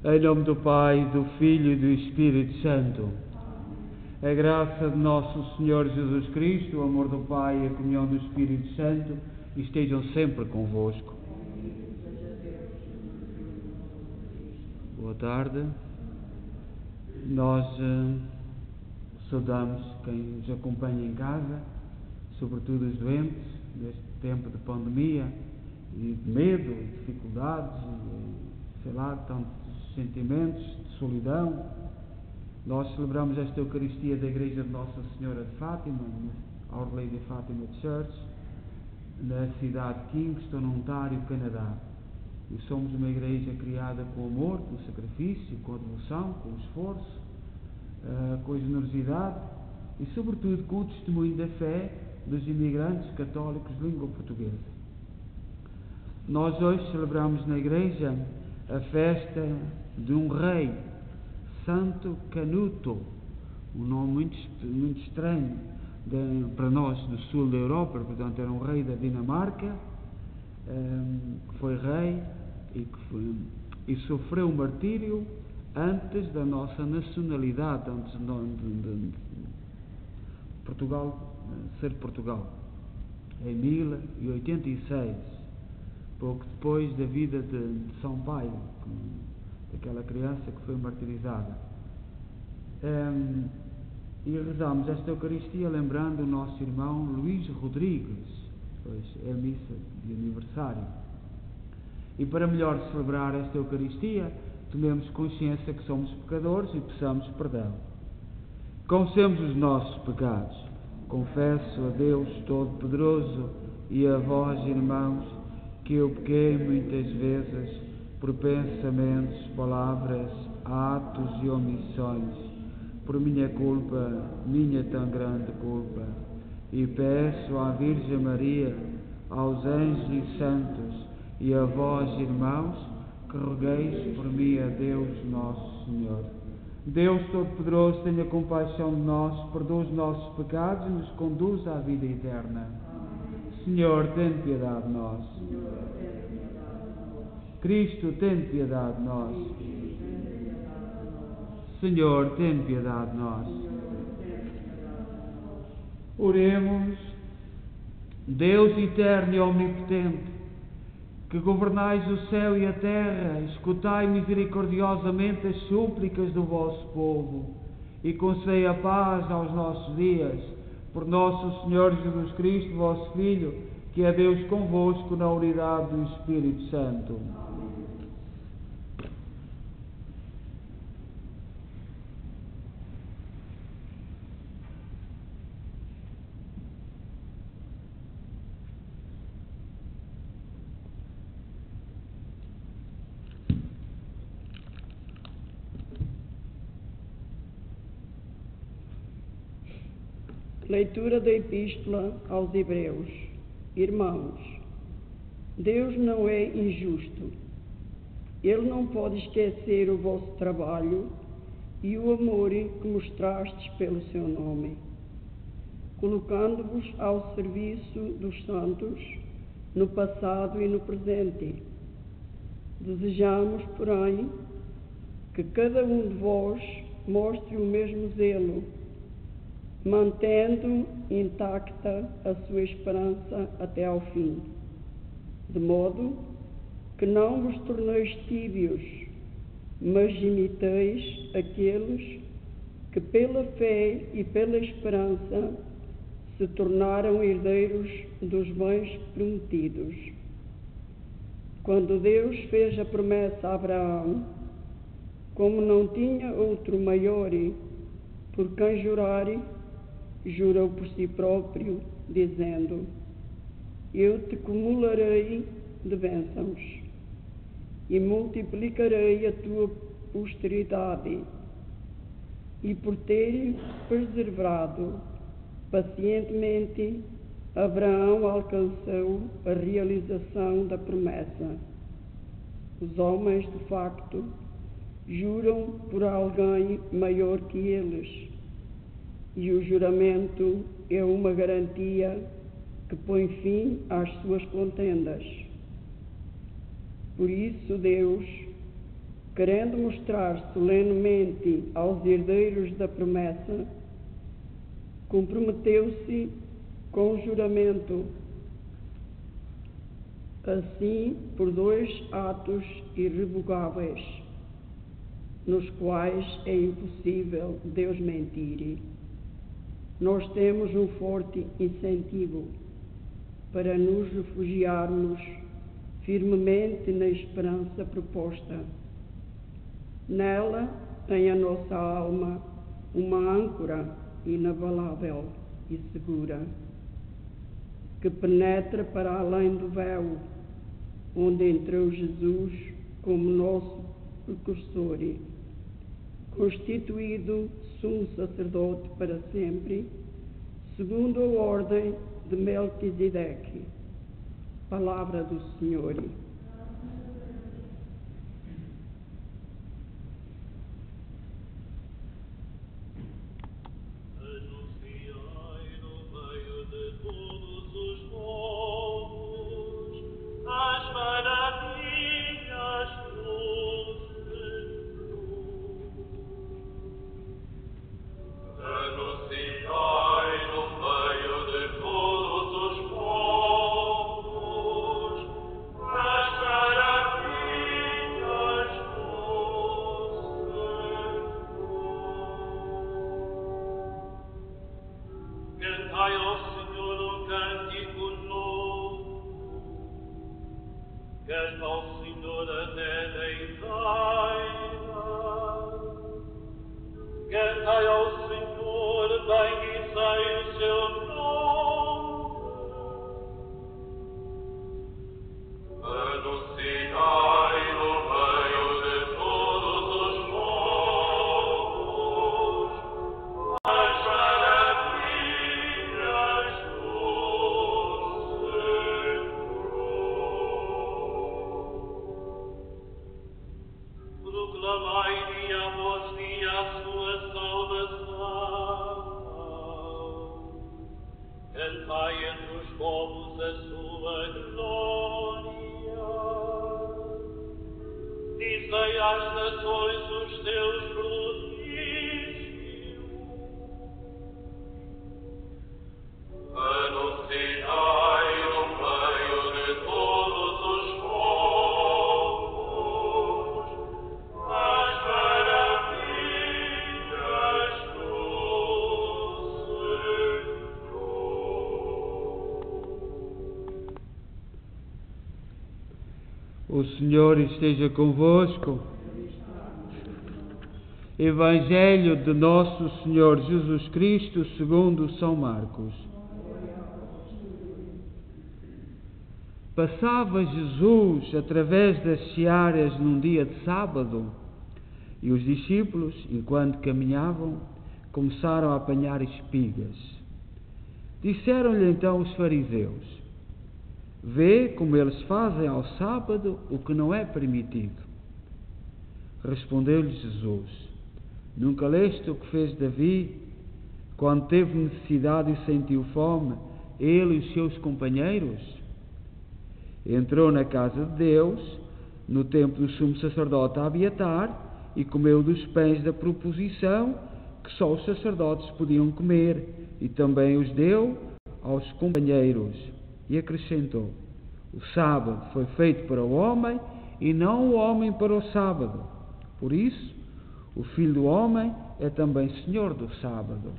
Em nome do Pai, do Filho e do Espírito Santo. A graça de nosso Senhor Jesus Cristo, o amor do Pai e a comunhão do Espírito Santo estejam sempre convosco. Boa tarde. Nós saudamos quem nos acompanha em casa, sobretudo os doentes, neste tempo de pandemia e de medo, e dificuldades, e, tantos sentimentos de solidão. Nós celebramos esta Eucaristia da Igreja de Nossa Senhora de Fátima, Our Lady Fatima Church, na cidade de Kingston, Ontário, Canadá. E somos uma igreja criada com amor, com sacrifício, com devoção, com esforço, com generosidade e, sobretudo, com o testemunho da fé dos imigrantes católicos de língua portuguesa. Nós hoje celebramos na igreja a festa de um rei, Santo Canuto, um nome muito estranho para nós do sul da Europa. Portanto, era um rei da Dinamarca, que foi rei e sofreu um martírio antes da nossa nacionalidade, antes de Portugal ser Portugal, em 1086, pouco depois da vida de São Paulo, daquela criança que foi martirizada. E rezamos esta Eucaristia lembrando o nosso irmão Luís Rodrigues, pois é a missa de aniversário. E para melhor celebrar esta Eucaristia, tomemos consciência que somos pecadores e peçamos perdão. Confessemos os nossos pecados. Confesso a Deus Todo-Poderoso e a vós, irmãos, que eu pequei muitas vezes por pensamentos, palavras, atos e omissões, por minha culpa, minha tão grande culpa. E peço à Virgem Maria, aos anjos e santos e a vós, irmãos, que rogueis por mim a Deus Nosso Senhor. Deus Todo-Poderoso, tenha compaixão de nós, perdoa os nossos pecados e nos conduz à vida eterna. Senhor, tem piedade de nós. Cristo, tem piedade de nós. Senhor, tem piedade de nós. Oremos. Deus eterno e omnipotente, que governais o céu e a terra, escutai misericordiosamente as súplicas do vosso povo e concedei a paz aos nossos dias, por nosso Senhor Jesus Cristo, vosso Filho, que é Deus convosco na unidade do Espírito Santo. Leitura da Epístola aos Hebreus. Irmãos, Deus não é injusto. Ele não pode esquecer o vosso trabalho e o amor que mostrastes pelo seu nome, colocando-vos ao serviço dos santos no passado e no presente. Desejamos, porém, que cada um de vós mostre o mesmo zelo, mantendo intacta a sua esperança até ao fim, de modo que não vos torneis tíbios, mas imiteis aqueles que pela fé e pela esperança se tornaram herdeiros dos bens prometidos. Quando Deus fez a promessa a Abraão, como não tinha outro maior por quem jurar, jurou por si próprio, dizendo: eu te cumularei de bênçãos e multiplicarei a tua posteridade. E por ter perseverado pacientemente, Abraão alcançou a realização da promessa. Os homens, de facto, juram por alguém maior que eles, e o juramento é uma garantia que põe fim às suas contendas. Por isso Deus, querendo mostrar solenemente aos herdeiros da promessa, comprometeu-se com juramento, assim por 2 atos irrevogáveis, nos quais é impossível Deus mentir. Nós temos um forte incentivo para nos refugiarmos firmemente na esperança proposta. Nela tem a nossa alma uma âncora inabalável e segura, que penetra para além do véu, onde entrou Jesus como nosso precursor, constituído sumo sacerdote para sempre, segundo a ordem de Melquisedeque. Palavra do Senhor. O Senhor esteja convosco. Evangelho de Nosso Senhor Jesus Cristo segundo São Marcos. Passava Jesus através das searas num dia de sábado, e os discípulos, enquanto caminhavam, começaram a apanhar espigas. Disseram-lhe então os fariseus: vê como eles fazem ao sábado o que não é permitido. Respondeu-lhe Jesus: nunca leste o que fez Davi, quando teve necessidade e sentiu fome, ele e os seus companheiros? Entrou na casa de Deus, no tempo do sumo sacerdote Abiatar, e comeu dos pães da proposição, que só os sacerdotes podiam comer, e também os deu aos companheiros. E acrescentou: o sábado foi feito para o homem, e não o homem para o sábado. Por isso, o Filho do Homem é também Senhor do sábado.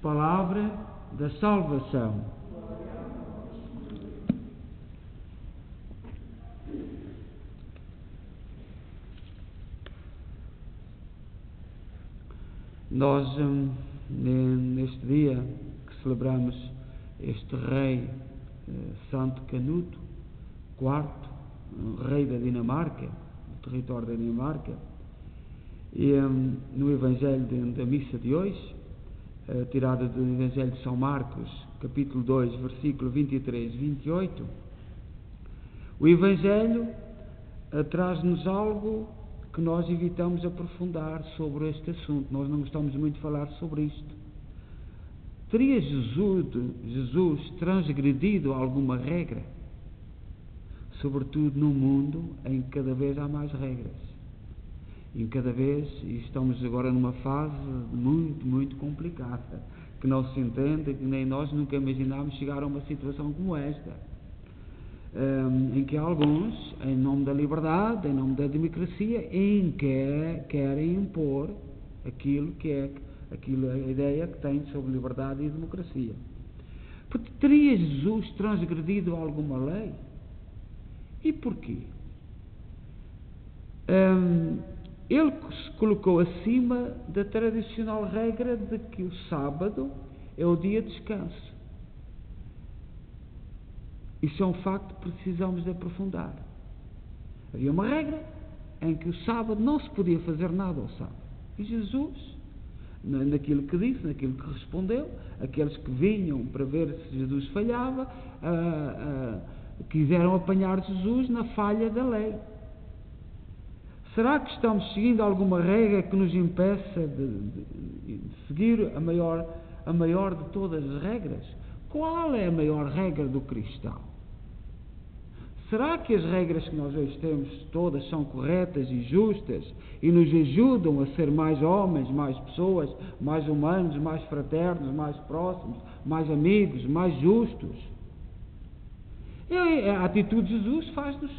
Palavra da salvação. Nós, neste dia que celebramos este rei Santo Canuto IV, rei da Dinamarca, do território da Dinamarca, e no Evangelho da missa de hoje, tirada do Evangelho de São Marcos, capítulo 2, versículo 23 e 28, o Evangelho traz-nos algo que nós evitamos aprofundar sobre este assunto. Nós não gostamos muito de falar sobre isto. Teria Jesus transgredido alguma regra? Sobretudo num mundo em que cada vez há mais regras. E cada vez estamos agora numa fase muito, muito complicada, que não se entende, que nem nós nunca imaginámos chegar a uma situação como esta, em que alguns, em nome da liberdade, em nome da democracia, querem impor aquilo que é a ideia que têm sobre liberdade e democracia. Porque teria Jesus transgredido alguma lei? E porquê? Ele se colocou acima da tradicional regra de que o sábado é o dia de descanso. Isso é um facto que precisamos de aprofundar. Havia uma regra em que o sábado não se podia fazer nada ao sábado. E Jesus, naquilo que disse, naquilo que respondeu, aqueles que vinham para ver se Jesus falhava, quiseram apanhar Jesus na falha da lei. Será que estamos seguindo alguma regra que nos impeça de seguir a maior de todas as regras? Qual é a maior regra do cristão? Será que as regras que nós hoje temos todas são corretas e justas e nos ajudam a ser mais homens, mais pessoas, mais humanos, mais fraternos, mais próximos, mais amigos, mais justos? A atitude de Jesus faz-nos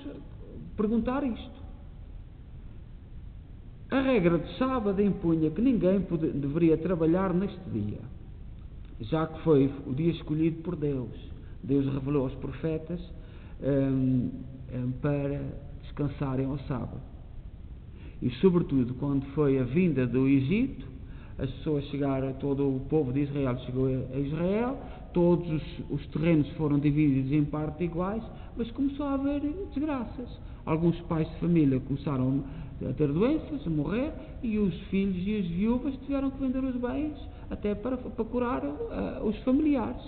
perguntar isto. A regra de sábado impunha que ninguém deveria trabalhar neste dia, já que foi o dia escolhido por Deus. Deus revelou aos profetas para descansarem ao sábado. E sobretudo quando foi a vinda do Egito, as pessoas chegaram, todo o povo de Israel chegou a Israel, todos os terrenos foram divididos em partes iguais, mas começou a haver desgraças. Alguns pais de família começaram a ter doenças, a morrer, e os filhos e as viúvas tiveram que vender os bens até para curar os familiares.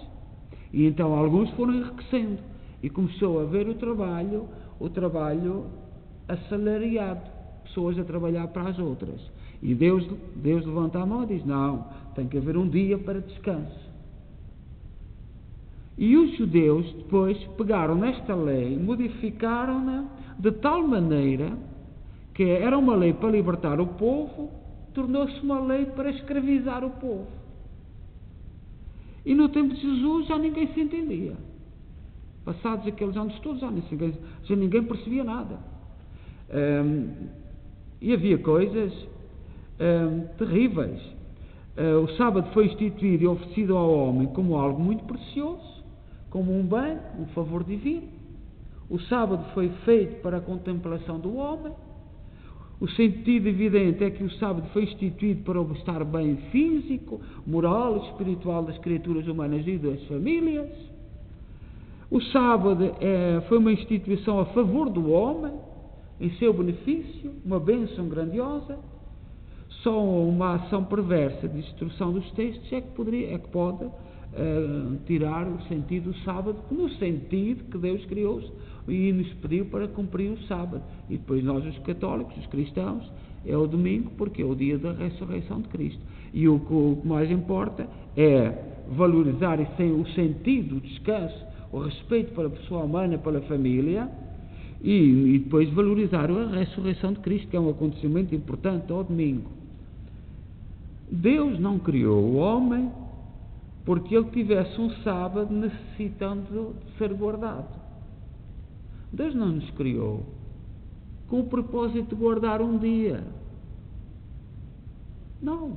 E então alguns foram enriquecendo e começou a haver o trabalho assalariado, pessoas a trabalhar para as outras. E Deus levanta a mão e diz: não, tem que haver um dia para descanso. E os judeus depois pegaram nesta lei, modificaram-na de tal maneira que era uma lei para libertar o povo, tornou-se uma lei para escravizar o povo. E no tempo de Jesus já ninguém se entendia. Passados aqueles anos todos, já ninguém percebia nada. E havia coisas terríveis. O sábado foi instituído e oferecido ao homem como algo muito precioso, como um bem, um favor divino. O sábado foi feito para a contemplação do homem. O sentido evidente é que o sábado foi instituído para o estar bem físico, moral e espiritual das criaturas humanas e das famílias. O sábado foi uma instituição a favor do homem, em seu benefício, uma bênção grandiosa. Só uma ação perversa de destruição dos textos é que pode tirar o sentido do sábado, no sentido que Deus criou e nos pediu para cumprir o sábado. E depois nós, os católicos, os cristãos, é o domingo, porque é o dia da ressurreição de Cristo. E o que mais importa é valorizar o sentido, o descanso, o respeito pela pessoa humana, pela família, e depois valorizar a ressurreição de Cristo, que é um acontecimento importante ao domingo. Deus não criou o homem porque ele tivesse um sábado necessitando de ser guardado. Deus não nos criou com o propósito de guardar um dia. Não.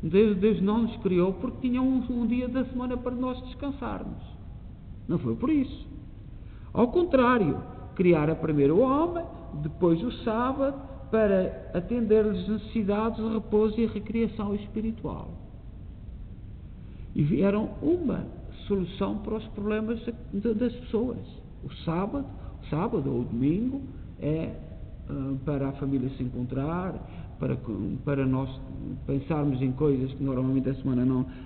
Deus não nos criou porque tinha um dia da semana para nós descansarmos. Não foi por isso. Ao contrário, criara primeiro o homem, depois o sábado, para atender-lhes as necessidades de repouso e recreação espiritual. E vieram uma solução para os problemas das pessoas. O sábado ou o domingo é para a família se encontrar, para nós pensarmos em coisas que normalmente a semana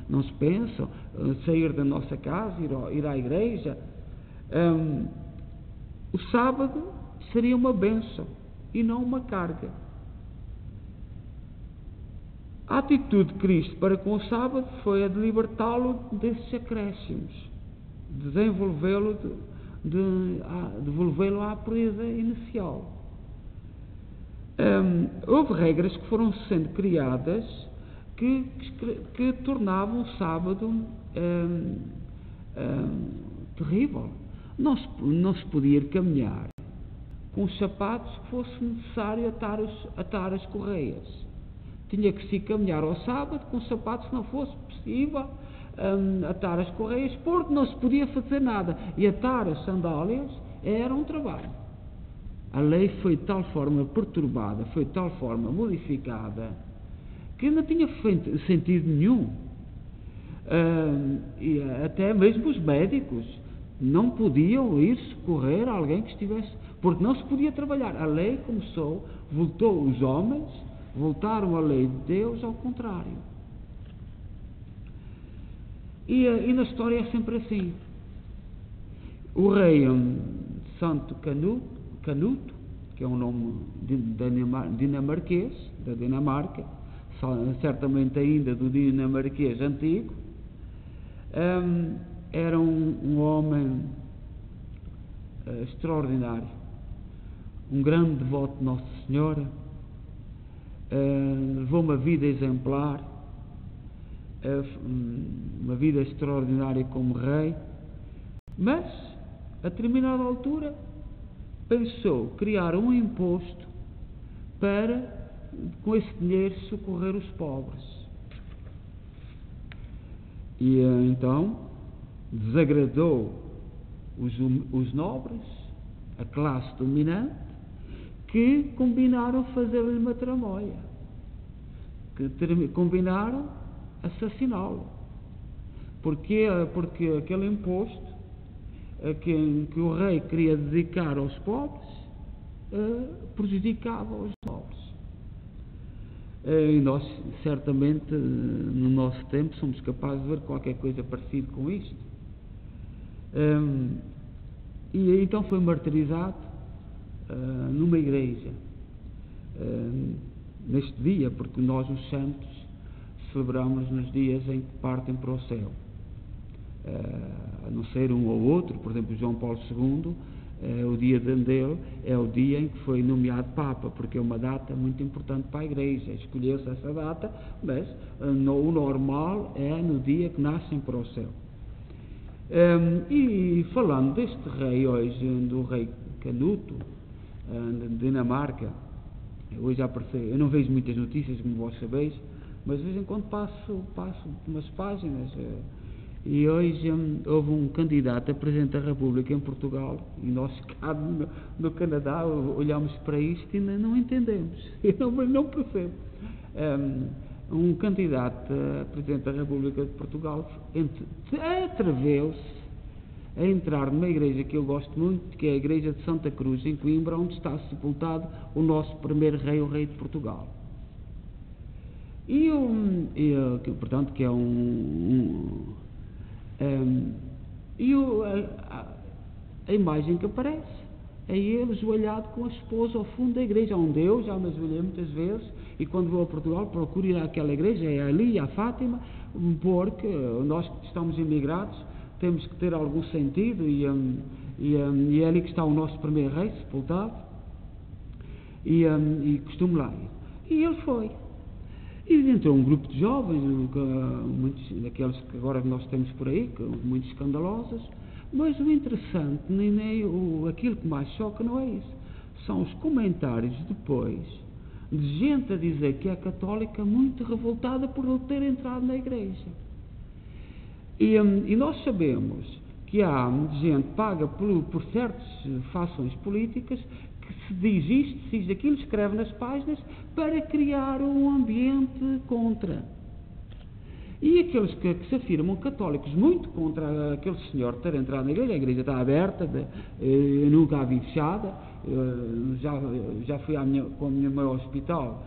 não se pensam, sair da nossa casa, ir à igreja. O sábado seria uma bênção e não uma carga. A atitude de Cristo para com o sábado foi a de libertá-lo desses acréscimos, de devolvê-lo à pureza inicial. houve regras que foram sendo criadas que tornavam o sábado terrível. Não se podia ir caminhar com os sapatos que fosse necessário atar as correias. Tinha que se caminhar ao sábado com os sapatos que não fosse possível atar as correias, porque não se podia fazer nada. E atar as sandálias era um trabalho. A lei foi de tal forma perturbada, foi de tal forma modificada, que não tinha sentido nenhum. E até mesmo os médicos não podiam ir socorrer alguém que estivesse, porque não se podia trabalhar. A lei voltou os homens, voltaram a lei de Deus ao contrário. E na história é sempre assim. O rei Santo Canuto, que é um nome dinamarquês, da Dinamarca, certamente ainda do dinamarquês antigo, era um homem extraordinário, um grande devoto de Nossa Senhora, levou uma vida exemplar, uma vida extraordinária como rei, mas a determinada altura pensou criar um imposto para, com esse dinheiro, socorrer os pobres. E então desagradou os nobres, a classe dominante, que combinaram fazer-lhe uma tramóia, que combinaram assassiná-lo. Porque aquele imposto que o rei queria dedicar aos pobres prejudicava os nobres. E nós, certamente, no nosso tempo, somos capazes de ver qualquer coisa parecida com isto. E então foi martirizado numa igreja, neste dia, porque nós, os santos, celebramos nos dias em que partem para o céu. A não ser um ou outro, por exemplo, João Paulo II, o dia dele é o dia em que foi nomeado Papa, porque é uma data muito importante para a Igreja. Escolheu-se essa data, mas o normal é no dia que nascem para o céu. E falando deste rei hoje, do rei Canuto, de Dinamarca, hoje apareceu, eu não vejo muitas notícias, como vós sabeis, mas de vez em quando passo umas páginas. E hoje houve um candidato a Presidente da República em Portugal, e nós cá no Canadá olhamos para isto e não entendemos, eu não percebo. Um candidato a Presidente da República de Portugal atreveu-se a entrar numa igreja que eu gosto muito, que é a Igreja de Santa Cruz, em Coimbra, onde está sepultado o nosso primeiro rei, o rei de Portugal. Portanto, que é a imagem que aparece é ele ajoelhado com a esposa ao fundo da igreja, onde eu já me ajoelhei muitas vezes, e quando vou a Portugal procuro ir àquela igreja, é ali, à Fátima, porque nós que estamos imigrados temos que ter algum sentido, e é ali que está o nosso primeiro rei sepultado, e costumo lá ir. E ele foi. E entrou um grupo de jovens, muitos daqueles que agora nós temos por aí, muito escandalosos, mas o interessante, aquilo que mais choca não é isso, são os comentários depois de gente a dizer que é católica muito revoltada por ele ter entrado na igreja. E nós sabemos que há gente paga por certas fações políticas que se diz isto, se diz aquilo, escreve nas páginas para criar um ambiente contra. E aqueles que se afirmam católicos muito contra aquele senhor ter entrado na igreja, a igreja está aberta, eu nunca a vi fechada, já fui com a minha mãe ao hospital,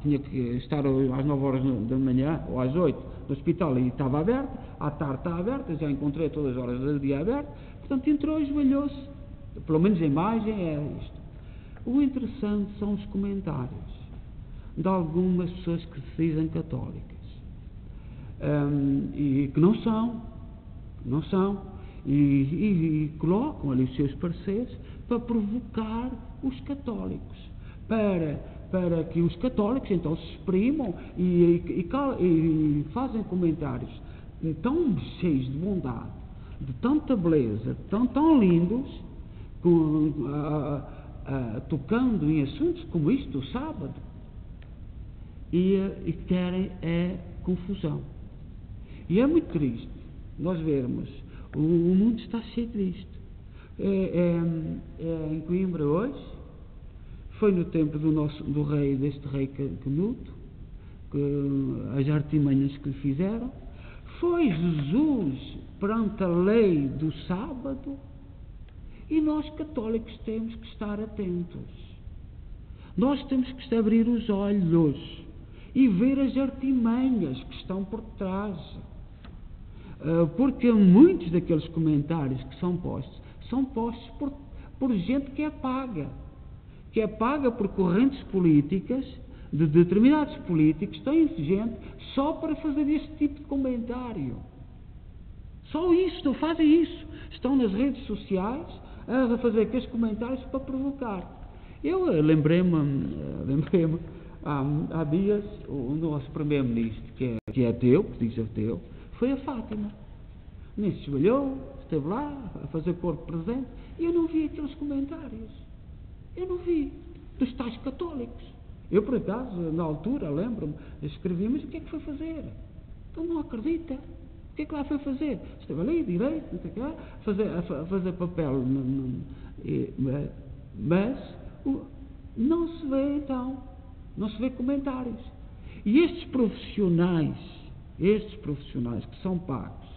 tinha que estar às 9 horas da manhã, ou às 8, no hospital, e estava aberto, à tarde está aberta, já encontrei todas as horas do dia aberto, portanto entrou, ajoelhou-se, pelo menos a imagem é isto. O interessante são os comentários de algumas pessoas que se dizem católicas, e que não são, e colocam ali os seus pareceres para provocar os católicos, para que os católicos então se exprimam e fazem comentários tão cheios de bondade, de tanta beleza, tão lindos, tocando em assuntos como isto do sábado, e querem confusão. E é muito triste nós vermos, o mundo está cheio disto. Em Coimbra hoje, foi no tempo deste rei Canuto, as artimanhas que lhe fizeram, foi Jesus perante a lei do sábado, e nós católicos temos que estar atentos. Nós temos que abrir os olhos e ver as artimanhas que estão por trás. Porque muitos daqueles comentários que são postos por gente que é paga por correntes políticas, de determinados políticos, têm gente só para fazer este tipo de comentário. Só isso, não fazem isso. Estão nas redes sociais a fazer aqueles comentários para provocar. Eu lembrei-me há dias, o nosso primeiro-ministro, que é ateu, que diz ateu, foi a Fátima. Nem se joelhou, esteve lá a fazer corpo presente, e eu não vi aqueles comentários. Eu não vi, dos tais católicos. Eu, por acaso, na altura, lembro-me, escrevi, mas o que é que foi fazer? Então não acredita. O que é que lá foi fazer? Esteve ali, direito, não sei o que lá, a fazer papel. Mas não se vê, então, não se vê comentários. E estes profissionais que são pagos,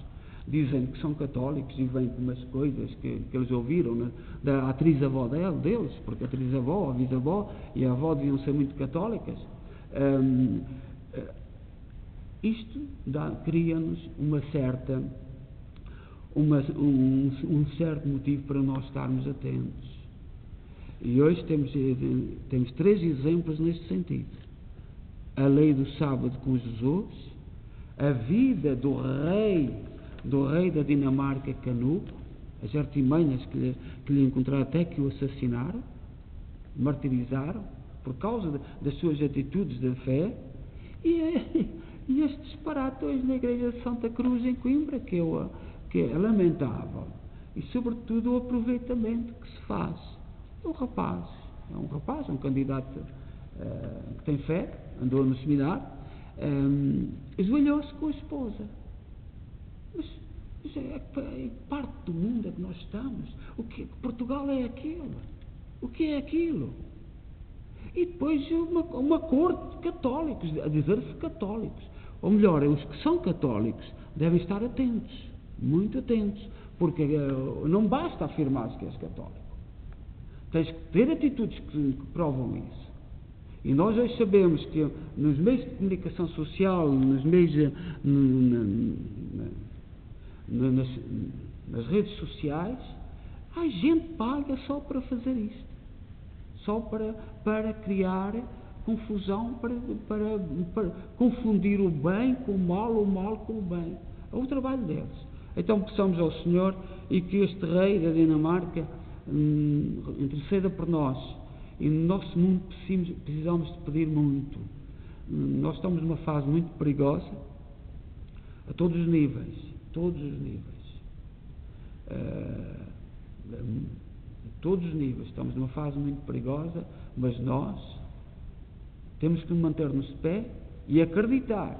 dizem que são católicos e vêm com umas coisas que eles ouviram da atriz-avó deles, porque a atriz-avó, a bisavó e a avó deviam ser muito católicas. Isto cria-nos um certo motivo para nós estarmos atentos. E hoje temos 3 exemplos neste sentido. A lei do sábado com Jesus, a vida do rei da Dinamarca, Canuto, as artimanhas que lhe encontraram até que o assassinaram, martirizaram, por causa das suas atitudes de fé, e este disparate hoje na igreja de Santa Cruz, em Coimbra, que é lamentável, e sobretudo o aproveitamento que se faz. É um candidato que tem fé, andou no seminário, esvalhou-se com a esposa. Mas em parte do mundo é que nós estamos. Portugal é aquilo. O que é aquilo? E depois uma corte de católicos, a dizer-se católicos. Ou melhor, os que são católicos devem estar atentos, muito atentos, porque não basta afirmar-se que és católico. Tens que ter atitudes que provam isso. E nós hoje sabemos que nos meios de comunicação social, nos meios nas redes sociais, há gente paga só para fazer isto, só para criar confusão, para confundir o bem com o mal com o bem. É o trabalho deles. Então peçamos ao Senhor e que este rei da Dinamarca interceda por nós. E no nosso mundo precisamos de pedir muito. Nós estamos numa fase muito perigosa a todos os níveis. Todos os níveis. Estamos numa fase muito perigosa, mas nós temos que manter-nos de pé e acreditar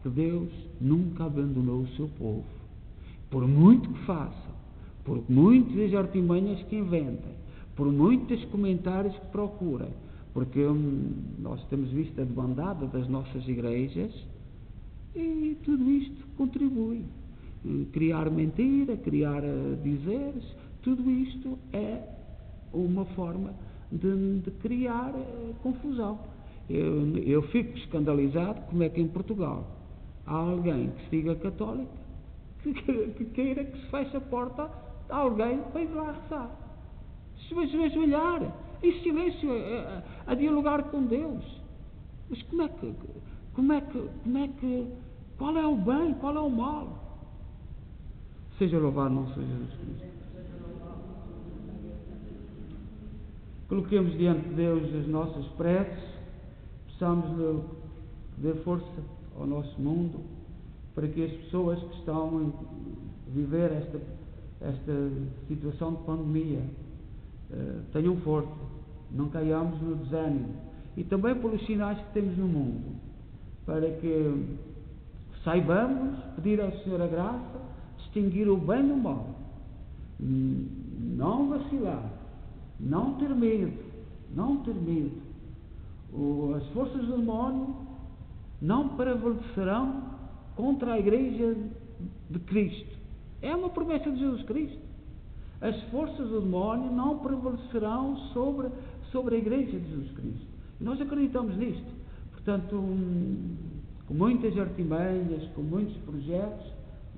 que Deus nunca abandonou o seu povo. Por muito que façam, por muitas artimanhas que inventem, por muitos comentários que procurem, porque nós temos visto a debandada das nossas igrejas e tudo isto contribui. Criar mentira, criar dizeres, tudo isto é uma forma de criar confusão. Eu fico escandalizado como é que em Portugal há alguém que se diga católico que queira que se feche a porta a alguém para ir lá rezar. Se ajoelhar em silêncio a dialogar com Deus. Mas qual é o bem, qual é o mal? Seja louvado nosso Jesus Cristo. Coloquemos diante de Deus as nossas preces, possamos dar força ao nosso mundo, para que as pessoas que estão a viver esta situação de pandemia tenham força, não caiamos no desânimo, e também pelos sinais que temos no mundo, para que saibamos pedir ao Senhor a graça, distinguir o bem do mal, não vacilar, não ter medo. As forças do demónio não prevalecerão contra a Igreja de Cristo. É uma promessa de Jesus Cristo. As forças do demónio não prevalecerão sobre a Igreja de Jesus Cristo. E nós acreditamos nisto. Portanto, com muitas artimanhas, com muitos projetos,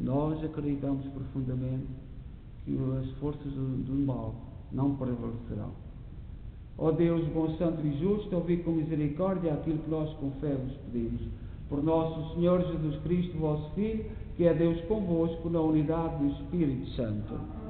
nós acreditamos profundamente que as forças do mal não prevalecerão. Ó Deus, bom, santo e justo, ouvi com misericórdia aquilo que nós com fé vos pedimos. Por nosso Senhor Jesus Cristo, vosso Filho, que é Deus convosco, na unidade do Espírito Santo.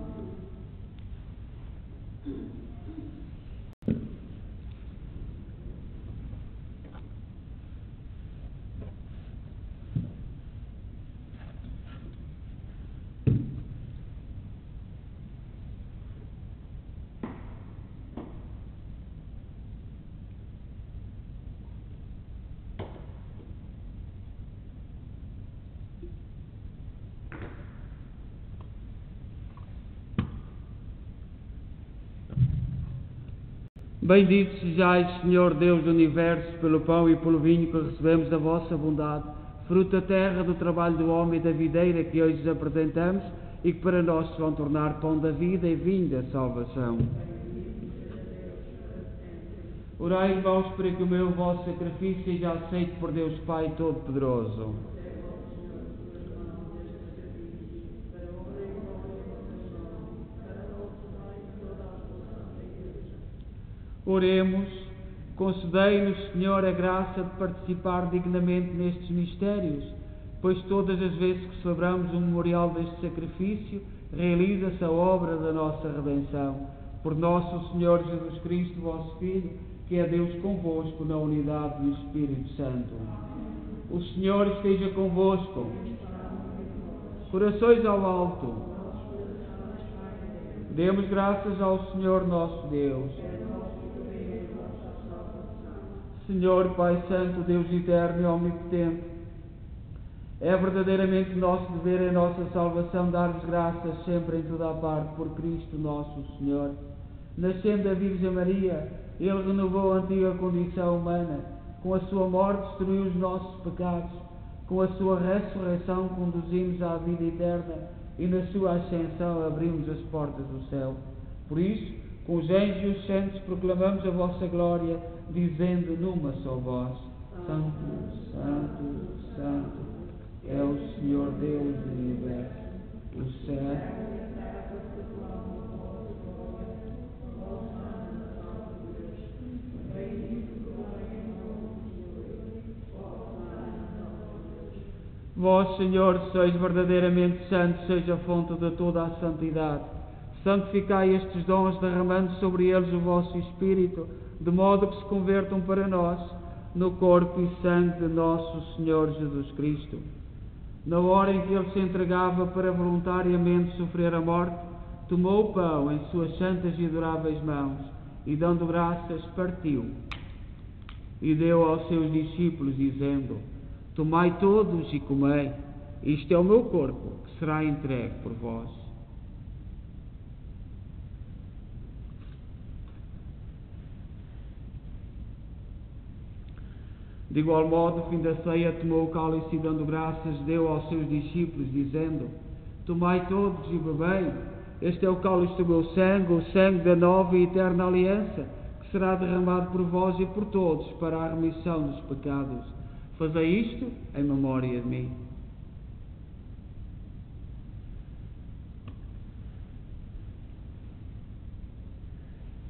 Bendito sejais, Senhor Deus do Universo, pelo pão e pelo vinho que recebemos da vossa bondade, fruto da terra, do trabalho do homem e da videira que hoje vos apresentamos e que para nós se vão tornar pão da vida e vinho da salvação. Orai, irmãos, para que o meu vosso sacrifício seja aceito por Deus Pai Todo-Poderoso. Oremos, concedei-nos, Senhor, a graça de participar dignamente nestes mistérios, pois todas as vezes que celebramos o memorial deste sacrifício, realiza-se a obra da nossa redenção. Por nosso Senhor Jesus Cristo, vosso Filho, que é Deus convosco, na unidade do Espírito Santo. O Senhor esteja convosco. Corações ao alto. Demos graças ao Senhor nosso Deus. Senhor, Pai Santo, Deus eterno e omnipotente, é verdadeiramente nosso dever e nossa salvação dar-vos graças sempre em toda a parte por Cristo nosso Senhor. Nascendo da Virgem Maria, Ele renovou a antiga condição humana, com a sua morte destruiu os nossos pecados, com a sua ressurreição conduzimos à vida eterna e na sua ascensão abrimos as portas do céu. Por isso, com os anjos e os santos proclamamos a vossa glória, dizendo numa só voz: Santo, Santo, Santo, é o Senhor Deus do universo. O céu. Vós, Senhor, sois verdadeiramente santo, seja a fonte de toda a santidade. Santificai estes dons, derramando sobre eles o vosso Espírito, de modo que se convertam para nós no corpo e sangue de nosso Senhor Jesus Cristo. Na hora em que Ele se entregava para voluntariamente sofrer a morte, tomou o pão em suas santas e adoráveis mãos e, dando graças, partiu e deu aos seus discípulos, dizendo: Tomai todos e comei, isto é o meu corpo, que será entregue por vós. De igual modo, no fim da ceia, tomou o cálice e, dando graças, deu aos seus discípulos, dizendo: Tomai todos e bebei, este é o cálice do meu sangue, o sangue da nova e eterna aliança, que será derramado por vós e por todos para a remissão dos pecados. Fazei isto em memória de mim.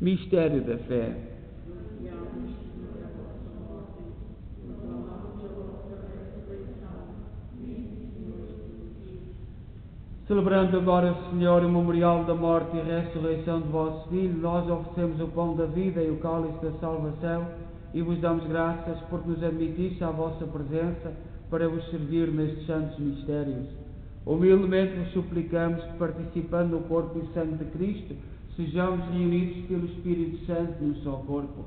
Mistério da fé. Celebrando agora, Senhor, o memorial da morte e ressurreição de vosso Filho, nós oferecemos o pão da vida e o cálice da salvação e vos damos graças porque nos admitiste à vossa presença para vos servir nestes santos mistérios. Humildemente vos suplicamos que, participando no corpo e sangue de Cristo, sejamos reunidos pelo Espírito Santo num só corpo.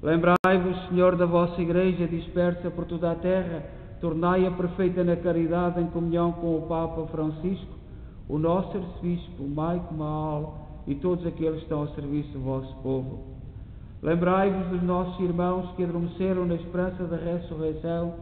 Lembrai-vos, Senhor, da vossa Igreja dispersa por toda a terra, tornai-a perfeita na caridade em comunhão com o Papa Francisco, o nosso arcebispo, Maico Maal e todos aqueles que estão ao serviço do vosso povo. Lembrai-vos dos nossos irmãos que adormeceram na esperança da ressurreição,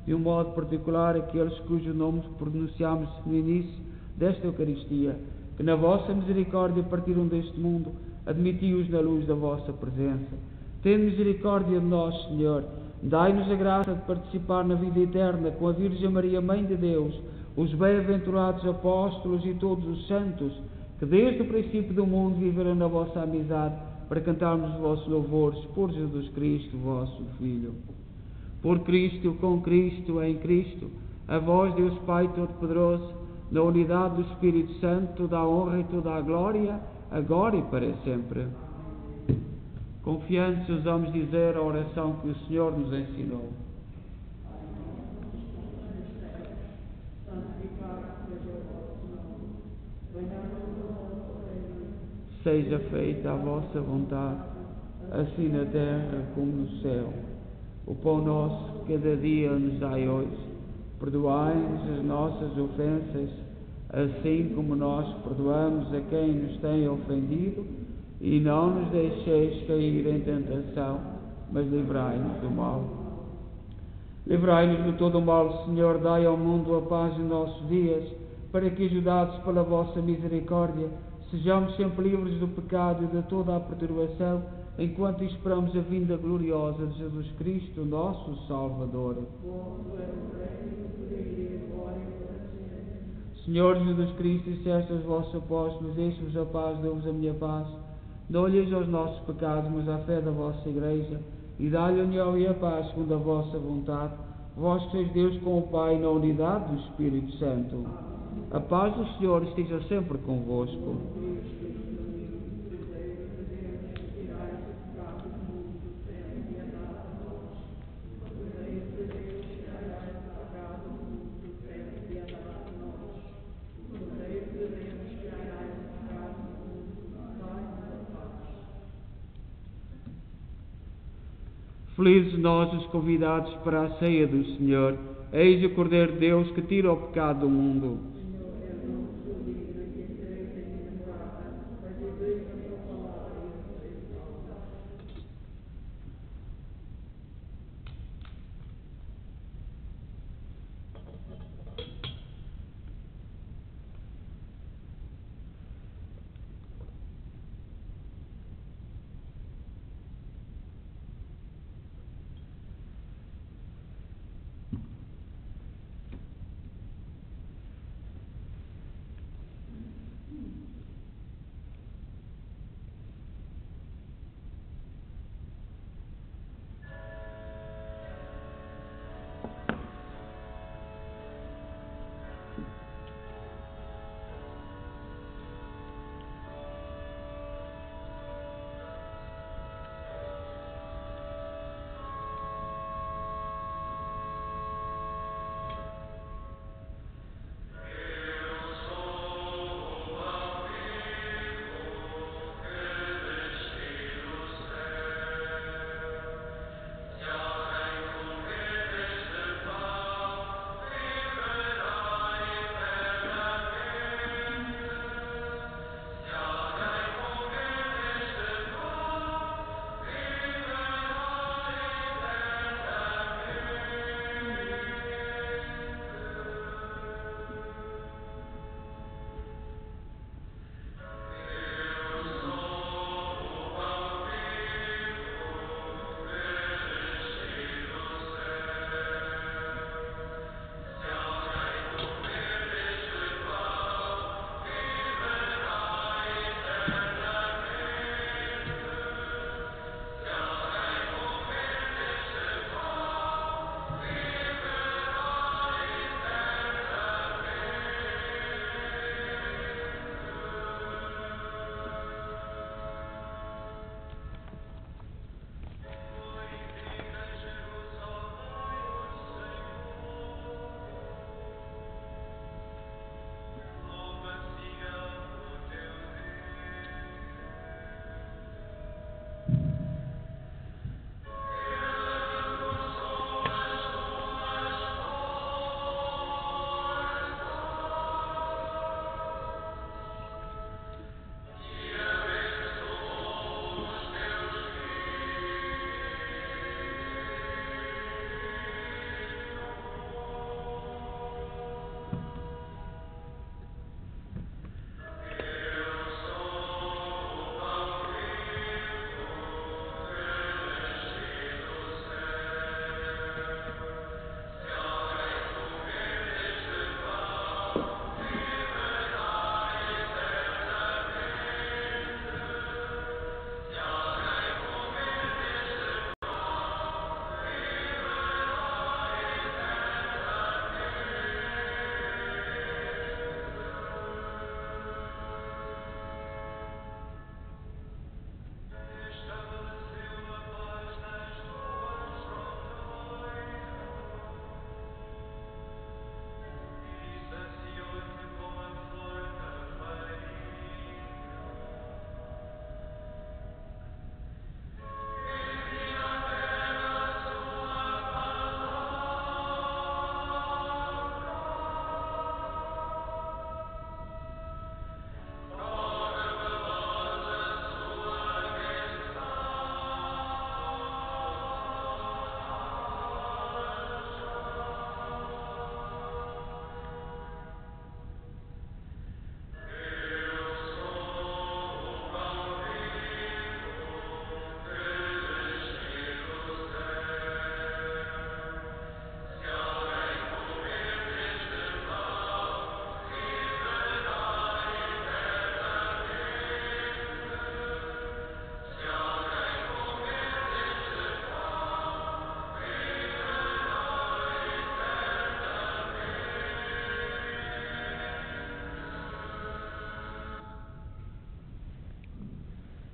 de um modo particular aqueles cujo nome pronunciamos no início desta Eucaristia, que na vossa misericórdia partiram deste mundo, admiti-os na luz da vossa presença. Tende misericórdia de nós, Senhor, dai-nos a graça de participar na vida eterna com a Virgem Maria, Mãe de Deus, os bem-aventurados apóstolos e todos os santos, que desde o princípio do mundo viveram na vossa amizade, para cantarmos os vossos louvores por Jesus Cristo, vosso Filho. Por Cristo, com Cristo, em Cristo, a vós, Deus Pai Todo-Poderoso, na unidade do Espírito Santo, toda a honra e toda a glória, agora e para sempre. Confiantes, ousamos dizer a oração que o Senhor nos ensinou. Seja feita a vossa vontade, assim na terra como no céu. O pão nosso, cada dia nos dai hoje. Perdoai-nos as nossas ofensas, assim como nós perdoamos a quem nos tem ofendido, e não nos deixeis cair em tentação, mas livrai-nos do mal. Livrai-nos de todo o mal, Senhor, dai ao mundo a paz nos nossos dias, para que, ajudados pela vossa misericórdia, sejamos sempre livres do pecado e de toda a perturbação, enquanto esperamos a vinda gloriosa de Jesus Cristo, nosso Salvador. Senhor Jesus Cristo, disseste aos vossos apóstolos: deixe-vos a paz, dou-vos a minha paz. Não olheis aos nossos pecados, mas à fé da vossa Igreja, e dá-lhe a união e a paz segundo a vossa vontade, vós que sois Deus com o Pai, na unidade do Espírito Santo. A paz do Senhor esteja sempre convosco. Felizes nós os convidados para a ceia do Senhor. Eis o Cordeiro de Deus que tira o pecado do mundo.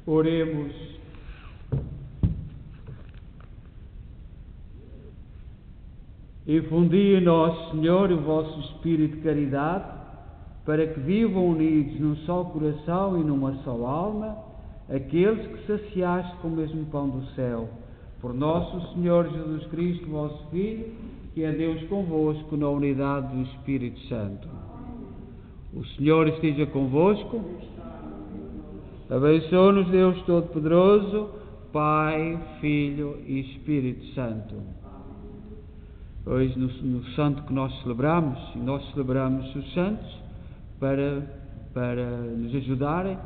Oremos. Infundi em nós, Senhor, o vosso Espírito de caridade, para que vivam unidos num só coração e numa só alma, aqueles que saciaste com o mesmo pão do céu. Por nosso Senhor Jesus Cristo, vosso Filho, que é Deus convosco na unidade do Espírito Santo. O Senhor esteja convosco. Abençoe-nos Deus Todo-Poderoso, Pai, Filho e Espírito Santo. Hoje, no santo que nós celebramos, e nós celebramos os santos para nos ajudarem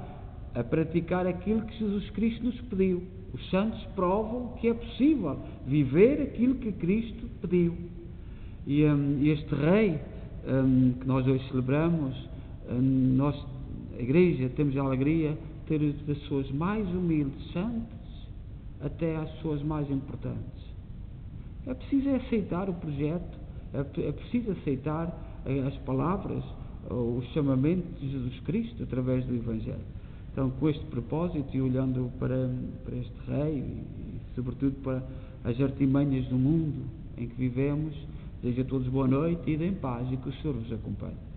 a praticar aquilo que Jesus Cristo nos pediu. Os santos provam que é possível viver aquilo que Cristo pediu. E este Rei que nós hoje celebramos, nós, a Igreja, temos a alegria de ter das pessoas mais humildes, santas, até às pessoas mais importantes. É preciso aceitar o projeto, é preciso aceitar as palavras, o chamamento de Jesus Cristo através do Evangelho. Então, com este propósito e olhando para este Rei e sobretudo para as artimanhas do mundo em que vivemos, desejo a todos boa noite e em paz e que o Senhor vos acompanhe.